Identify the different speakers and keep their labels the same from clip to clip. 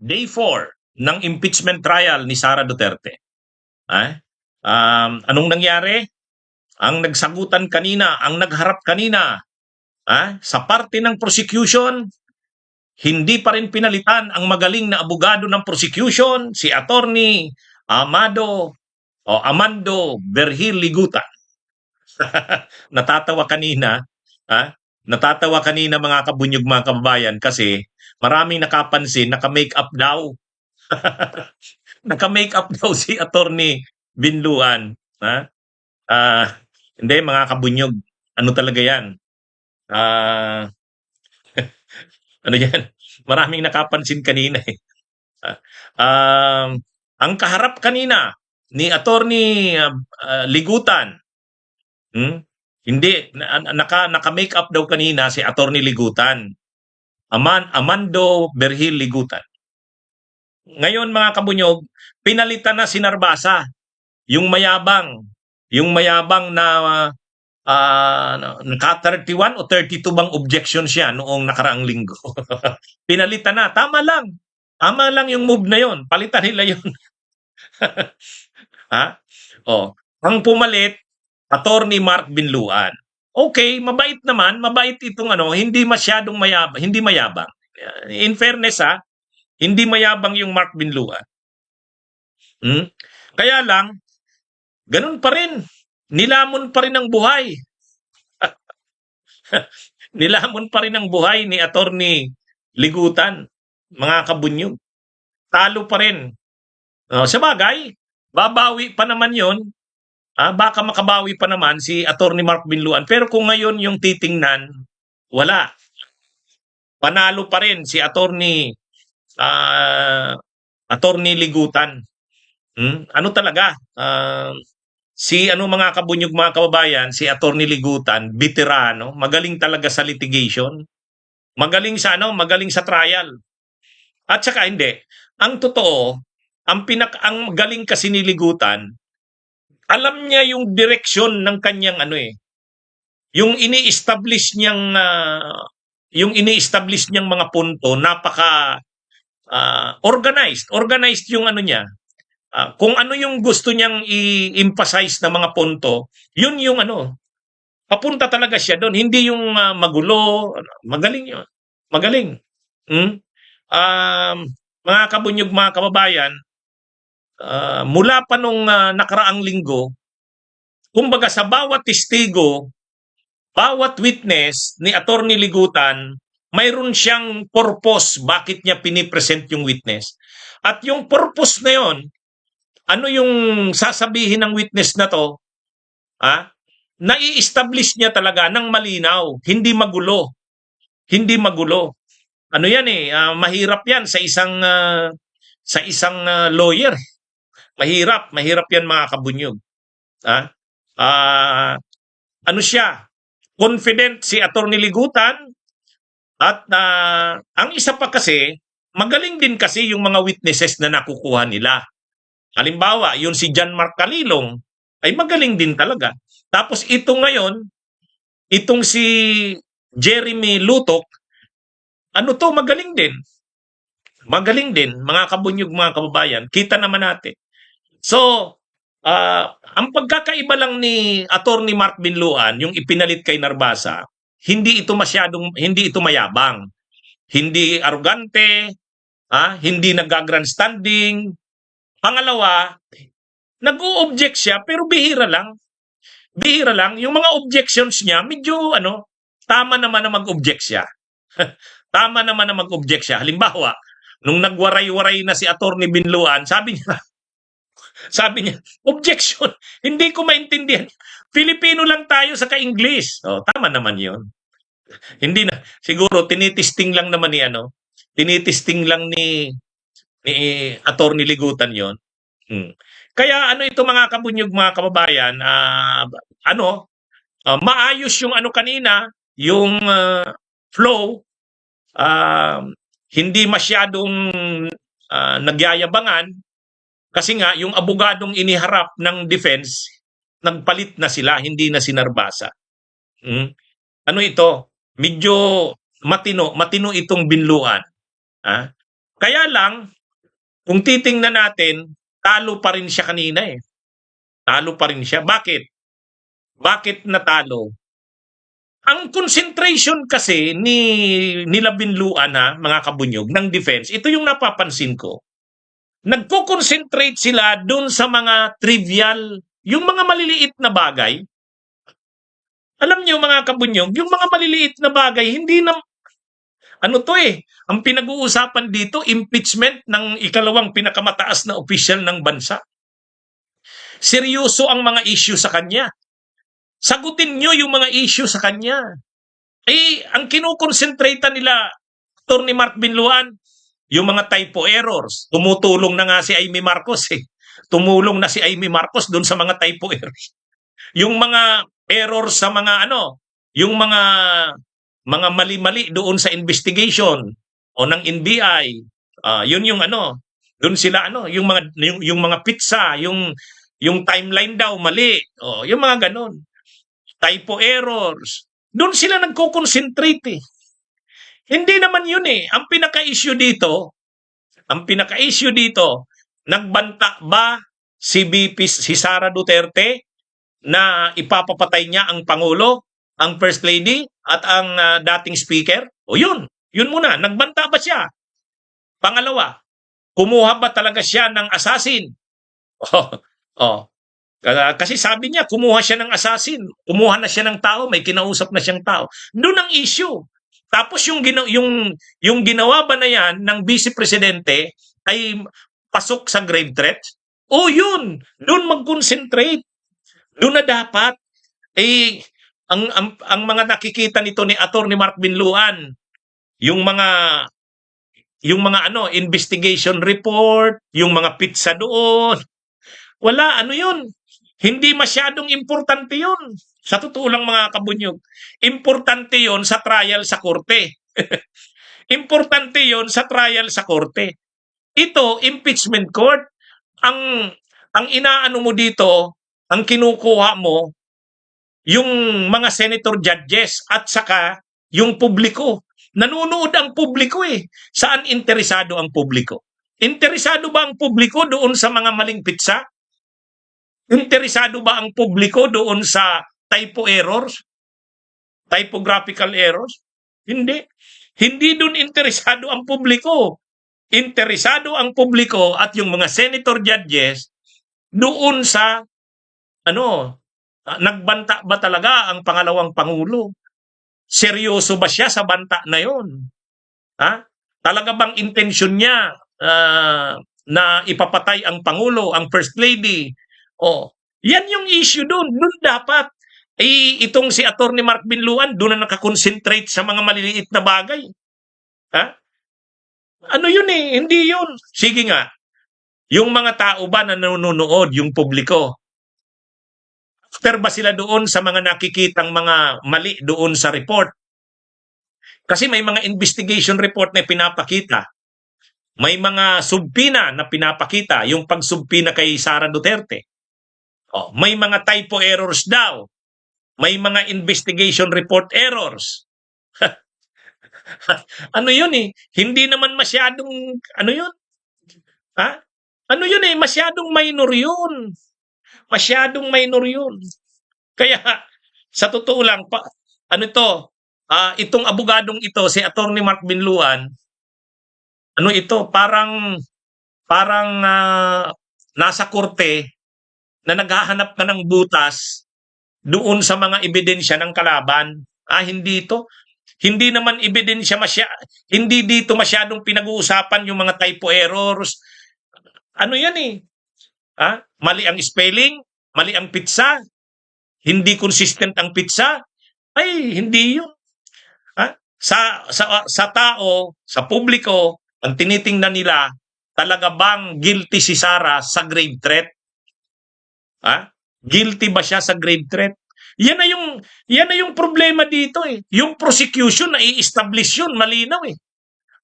Speaker 1: Day 4 ng impeachment trial ni Sara Duterte. Ah, anong nangyari? Ang nagsagutan kanina, ang nagharap kanina, sa parte ng prosecution, hindi pa rin pinalitan ang magaling na abogado ng prosecution, si Attorney Amando Berhil Liguta. natatawa kanina, ha? Natatawa kanina mga kabunyog mga kababayan kasi maraming nakapansin, naka-make up daw. Naka-make up daw si Attorney Binluan, ha? Ah, hindi mga kabunyog, ano talaga 'yan? Ah, ano 'yan? Maraming nakapansin kanina eh. Ah, um, ang kaharap kanina ni Attorney Ligutan, hindi naka-make up daw kanina si Attorney Ligutan. Amando Berhil Ligutan. Ngayon mga kabunyog, pinalitan na si Narbasa, yung mayabang na naka-31 o 32 bang objection siya noong nakaraang linggo. Pinalitan na, tama lang. Tama lang yung move na yon. Palitan nila yon. Ha? Oh, ang pumalit, Attorney Mark Binluan. Okay, mabait naman, mabait itong hindi masyadong mayabang, hindi mayabang. In fairness hindi mayabang yung Mark Binluan. Kaya lang, ganun pa rin. Nilamon pa rin ang buhay. Nilamon pa rin ang buhay ni Attorney Ligutan, mga kabunyog. Talo pa rin. Sa bagay, babawi pa naman yon. Baka makabawi pa naman si Attorney Mark Binluan. Pero kung ngayon yung titingnan, wala. Panalo pa rin si Attorney Ligutan. Ano talaga? Mga kabunyog mga kababayan, si Attorney Ligutan, veterano, magaling talaga sa litigation. Magaling sa trial. At saka hindi. Ang totoo, ang galing kasi ni Ligutan, alam niya yung direksyon ng kanyang yung ini-establish niyang mga punto, napaka organized yung niya. Kung ano yung gusto niyang i-emphasize na mga punto, yun yung papunta talaga siya doon. Hindi yung magulo. Magaling yun. Magaling. Mga kabunyog, mga kababayan, mula pa nung nakaraang linggo, kumbaga sa bawat testigo, bawat witness ni Attorney Ligutan, mayroon siyang purpose bakit niya pinipresent yung witness. At yung purpose na yon, ano yung sasabihin ng witness na to, nai-establish niya talaga ng malinaw, hindi magulo. Hindi magulo. Ano yan mahirap yan sa isang lawyer. Mahirap yan mga kabunyog. Ano siya? Confident si Attorney Ligutan at ang isa pa kasi, magaling din kasi yung mga witnesses na nakukuha nila. Halimbawa, yung si John Mark Calilong ay magaling din talaga. Tapos itong si Jeremy Lutok, magaling din. Magaling din, mga kabunyog, mga kababayan. Kita naman natin. So, ang pagkakaiba lang ni Attorney Mark Binluan, yung ipinalit kay Narbasa, hindi ito mayabang. Hindi arrogante, hindi nag-grandstanding. Pangalawa, nag-o-object siya pero bihira lang. Bihira lang. Yung mga objections niya, medyo tama naman na mag-object siya. Tama naman na mag-object siya. Halimbawa, nung nagwaray-waray na si Attorney Binluan, sabi niya, objection, hindi ko maintindihan. Filipino lang tayo sa ka-English. Tama naman yun. Hindi na, siguro tinitisting lang naman tinitisting lang ni Attorney Ligutan yon. Kaya ito mga kabunyog, mga kababayan, maayos yung kanina, yung flow, hindi masyadong nagyayabangan kasi nga yung abogadong iniharap ng defense, nagpalit na sila, hindi na sinarbasa. Ito? Medyo matino itong Binluan. Kaya lang, kung titingnan natin, talo pa rin siya kanina eh. Talo pa rin siya. Bakit? Bakit natalo? Ang concentration kasi nila Binluan mga kabunyog, ng defense, ito yung napapansin ko. Nagko-concentrate sila dun sa mga trivial, yung mga maliliit na bagay. Alam niyo mga kabunyog, yung mga maliliit na bagay, hindi na, ang pinag-uusapan dito, impeachment ng ikalawang pinakamataas na opisyal ng bansa. Seryoso ang mga issue sa kanya. Sagutin nyo yung mga issue sa kanya. Ang kinukonsentrata nila, Atty. Mark Binluan, yung mga typo errors. Tumutulong na nga si Amy Marcos eh. Tumulong na si Amy Marcos doon sa mga typo errors. Yung mga errors sa mga yung mga mali-mali doon sa investigation o ng NBI. Yun yung doon sila yung mga pizza, yung timeline daw mali. Yung mga ganon. Typo errors. Doon sila nagko-concentrate eh. Hindi naman yun eh. Ang pinaka-issue dito, nagbanta ba si si Sara Duterte na ipapapatay niya ang Pangulo, ang First Lady, at ang dating Speaker? O yun muna. Nagbanta ba siya? Pangalawa, kumuha ba talaga siya ng assassin? Kasi sabi niya, kumuha siya ng assassin. Kumuha na siya ng tao, may kinausap na siyang tao. Doon ang issue. Tapos yung ginawa ba na yan ng Vice Presidente ay pasok sa grave threat? Yun. Doon mag-concentrate. Doon na dapat. Ang mga nakikita nito ni Atty. Mark Binluan, yung mga investigation report, yung mga pizza doon. Wala, yun. Hindi masyadong importante yun. Sa totoo lang mga kabunyog. Importante yun sa trial sa korte. Importante yun sa trial sa korte. Ito, impeachment court. Ang inaano mo dito, ang kinukuha mo, yung mga senator judges at saka yung publiko. Nanonood ang publiko eh. Saan interesado ang publiko? Interesado ba ang publiko doon sa mga maling pizza? Interesado ba ang publiko doon sa typo errors? Typographical errors? Hindi. Hindi doon interesado ang publiko. Interesado ang publiko at yung mga senator judges doon sa nagbanta ba talaga ang pangalawang pangulo? Seryoso ba siya sa banta na yon? Talaga bang intensyon niya na ipapatay ang pangulo, ang first lady? Yan yung issue doon. Doon dapat. Itong si Atty. Mark Binluan, doon na nakakonsentrate sa mga maliliit na bagay. Yun eh, hindi yun. Sige nga, yung mga tao ba na nanonood, yung publiko, after ba sila doon sa mga nakikitang mga mali doon sa report? Kasi may mga investigation report na pinapakita. May mga subpina na pinapakita, yung pagsubpina kay Sara Duterte. May mga typo errors daw. May mga investigation report errors. Yun eh? Hindi naman masyadong, yun? Yun eh? Masyadong minor yun. Masyadong minor yun. Kaya, sa totoo lang, itong abogadong ito, si Atty. Mark Binluan, parang nasa korte na naghahanap ka ng butas doon sa mga ebidensya ng kalaban. Hindi ito. Hindi naman ebidensya hindi dito masyadong pinag-uusapan yung mga typo errors. Yan eh? Mali ang spelling, mali ang pizza, hindi consistent ang pizza. Hindi yun. Sa tao, sa publiko, ang tinitingnan nila, talaga bang guilty si Sara sa grave threat? Guilty ba siya sa grave threat? Yan na yung problema dito eh. Yung prosecution na i-establish yun, malinaw eh.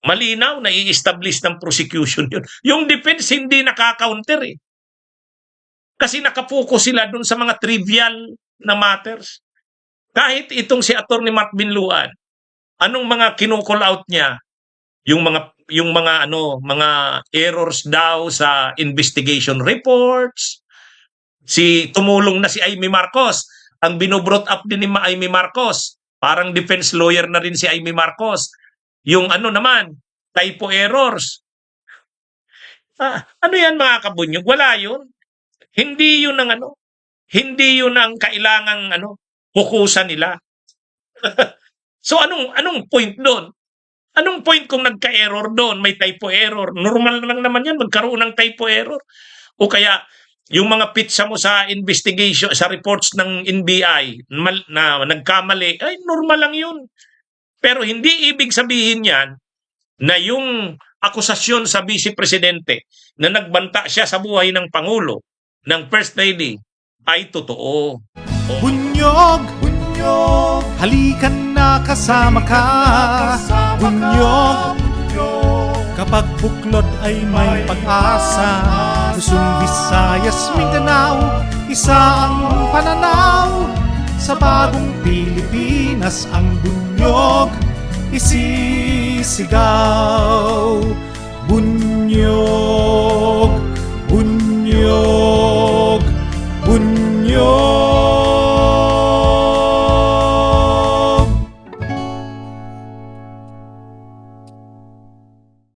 Speaker 1: Malinaw na i-establish ng prosecution yun. Yung defense hindi nakaka-counter eh. Kasi nakapokus sila dun sa mga trivial na matters. Kahit itong si Atty. Mark Binluan, anong mga kinukall out niya? Yung mga yung mga mga errors daw sa investigation reports. Tumulong na si Amy Marcos. Ang binobrot up din ni Amy Marcos, parang defense lawyer na rin si Amy Marcos. Yung naman, typo errors. Ano yan mga kabunyog? Wala yun. Hindi yun hindi yun ang kailangang hukusan nila. So anong point doon? Anong point kung nagka-error doon, may typo error? Normal lang naman yan, magkaroon ng typo error. O kaya, yung mga pitsa mo sa investigation, sa reports ng NBI na nagkamali, ay normal lang yun. Pero hindi ibig sabihin yan na yung akusasyon sa Vice Presidente na nagbanta siya sa buhay ng Pangulo, ng First Lady, ay totoo.
Speaker 2: Bunyog, bunyog, halikan na kasama ka. Bunyog, kapag buklod ay may pag-asa. Luzon, Visayas, Mindanao, isa ang pananaw. Sa bagong Pilipinas ang bunyog isisigaw. Bunyog, bunyog.